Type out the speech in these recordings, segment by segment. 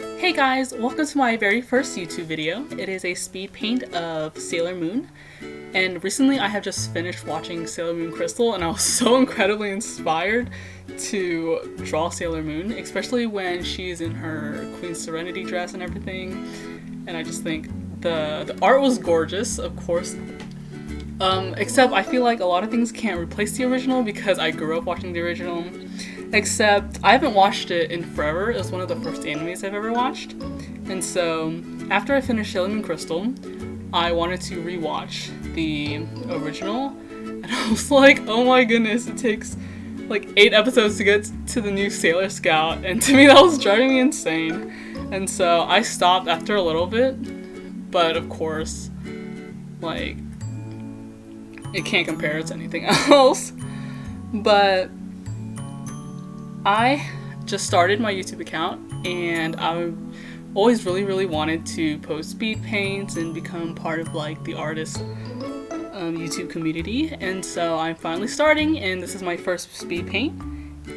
Hey guys, welcome to my very first YouTube video. It is a speed paint of Sailor Moon, and recently I have just finished watching Sailor Moon Crystal and I was so incredibly inspired to draw Sailor Moon, especially when she's in her Queen Serenity dress and everything. And I just think the art was gorgeous, of course. Except I feel like a lot of things can't replace the original because I grew up watching the original. Except I haven't watched it in forever. It was one of the first animes I've ever watched. And so after I finished Sailor Moon Crystal, I wanted to rewatch the original. And I was like, oh my goodness, it takes like 8 episodes to get to the new Sailor Scout. And to me that was driving me insane. And so I stopped after a little bit. But of course, like, it can't compare to anything else. But I just started my YouTube account and I always really wanted to post speed paints and become part of like the artist YouTube community, and so I'm finally starting, and this is my first speed paint.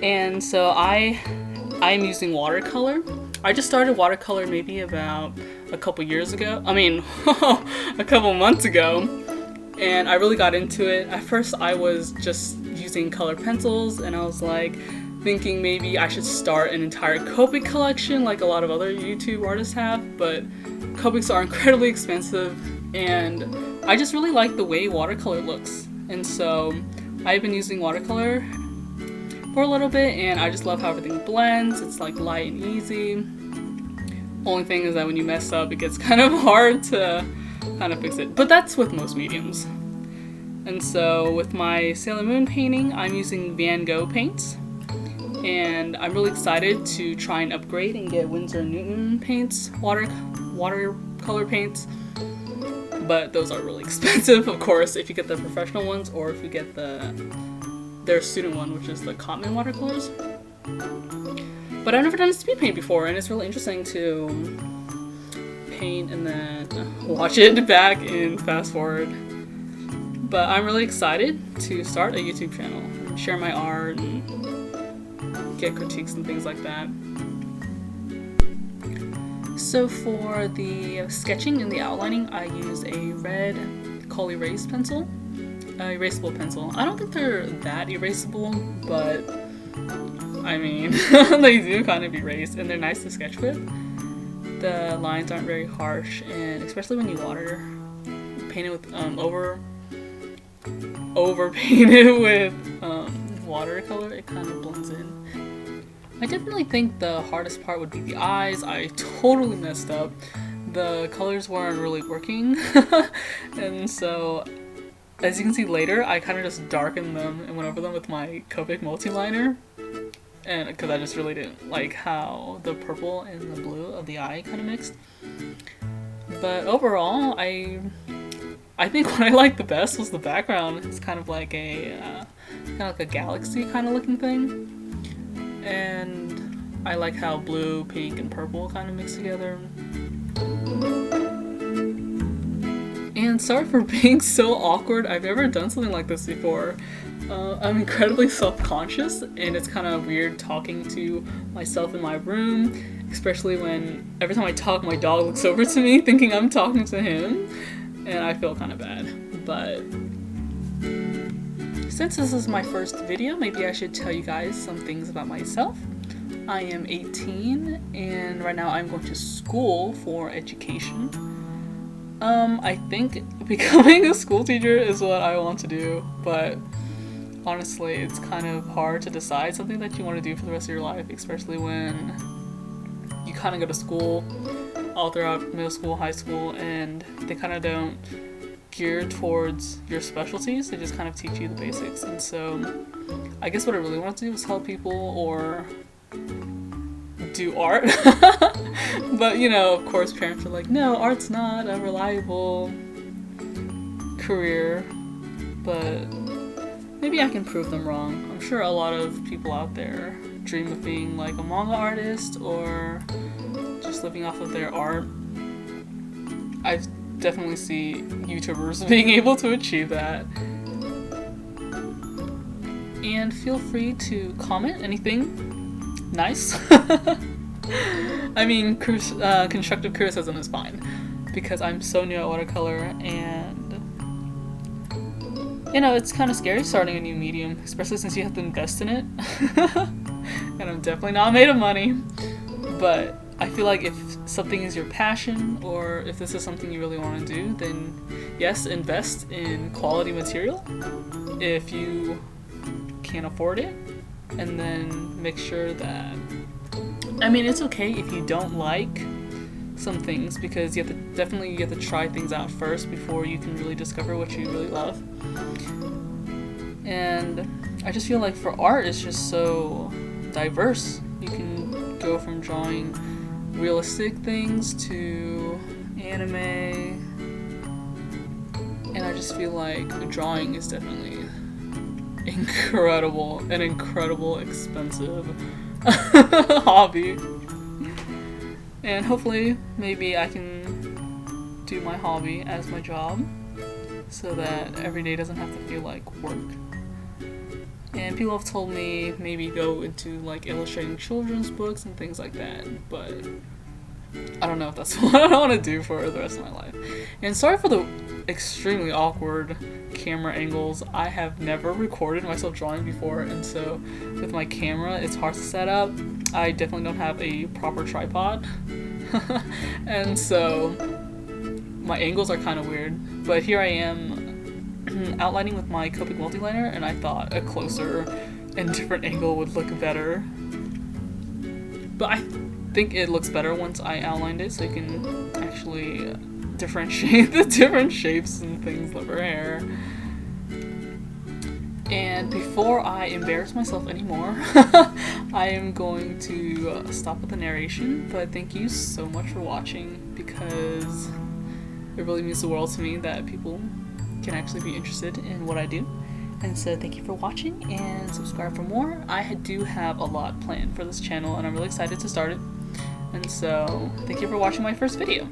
And so I'm using watercolor. I just started watercolor maybe about a couple years ago. I mean a couple months ago, and I really got into it. At first I was just using color pencils and I was like thinking maybe I should start an entire Copic collection like a lot of other YouTube artists have, but Copics are incredibly expensive and I just really like the way watercolor looks. And so I've been using watercolor for a little bit and I just love how everything blends. It's like light and easy. Only thing is that when you mess up it gets kind of hard to kind of fix it, but that's with most mediums. And so with my Sailor Moon painting, I'm using Van Gogh paints. And I'm really excited to try and upgrade and get Winsor & Newton paints, watercolor paints. But those are really expensive, of course, if you get the professional ones or if you get their student one, which is the common watercolors. But I've never done a speed paint before, and it's really interesting to paint and then watch it back and fast forward. But I'm really excited to start a YouTube channel and share my art and get critiques and things like that. So for the sketching and the outlining, I use a red Col-erase pencil, erasable pencil. I don't think they're that erasable, but I mean, they do kind of erase and they're nice to sketch with. The lines aren't very harsh, and especially when you paint it with over paint it with watercolor, it kind of blends in. I definitely think the hardest part would be the eyes. I totally messed up. The colors weren't really working. And so, as you can see later, I kind of just darkened them and went over them with my Copic multiliner. And because I just really didn't like how the purple and the blue of the eye kind of mixed. But overall, I think what I liked the best was the background. It's kind of like a galaxy kind of looking thing. And I like how blue, pink, and purple kind of mix together. And sorry for being so awkward. I've never done something like this before. I'm incredibly self-conscious, and it's kind of weird talking to myself in my room, especially when every time I talk, my dog looks over to me thinking I'm talking to him, and I feel kind of bad. But since this is my first video, maybe I should tell you guys some things about myself. I am 18 and right now I'm going to school for education. I think becoming a school teacher is what I want to do, but honestly it's kind of hard to decide something that you want to do for the rest of your life, especially when you kind of go to school all throughout middle school, high school, and they kind of don't gear towards your specialties. They just kind of teach you the basics. And so I guess what I really want to do is help people or do art. But you know, of course parents are like, no, art's not a reliable career. But maybe I can prove them wrong. I'm sure a lot of people out there dream of being like a manga artist or just living off of their art. I definitely see YouTubers being able to achieve that. And feel free to comment anything nice. I mean, constructive criticism is fine, because I'm so new at watercolor, and you know, it's kind of scary starting a new medium, especially since you have to invest in it. And I'm definitely not made of money, but I feel like if something is your passion, or if this is something you really want to do, then yes, invest in quality material if you can't afford it, and then make sure that, I mean, it's okay if you don't like some things, because you have to try things out first before you can really discover what you really love. And I just feel like for art, it's just so diverse. You can go from drawing realistic things to anime, and I just feel like drawing is definitely an incredible expensive hobby. And hopefully maybe I can do my hobby as my job, so that every day doesn't have to feel like work. And people have told me maybe go into like illustrating children's books and things like that, but I don't know if that's what I want to do for the rest of my life. And sorry for the extremely awkward camera angles. I have never recorded myself drawing before, and so with my camera it's hard to set up. I definitely don't have a proper tripod. And so my angles are kind of weird, but here I am outlining with my Copic multiliner, and I thought a closer and different angle would look better. But I think it looks better once I outlined it, so you can actually differentiate the different shapes and things of her hair. And before I embarrass myself anymore, I am going to stop with the narration, but thank you so much for watching, because it really means the world to me that people can actually be interested in what I do. And so thank you for watching, and subscribe for more. I do have a lot planned for this channel, and I'm really excited to start it. And so thank you for watching my first video.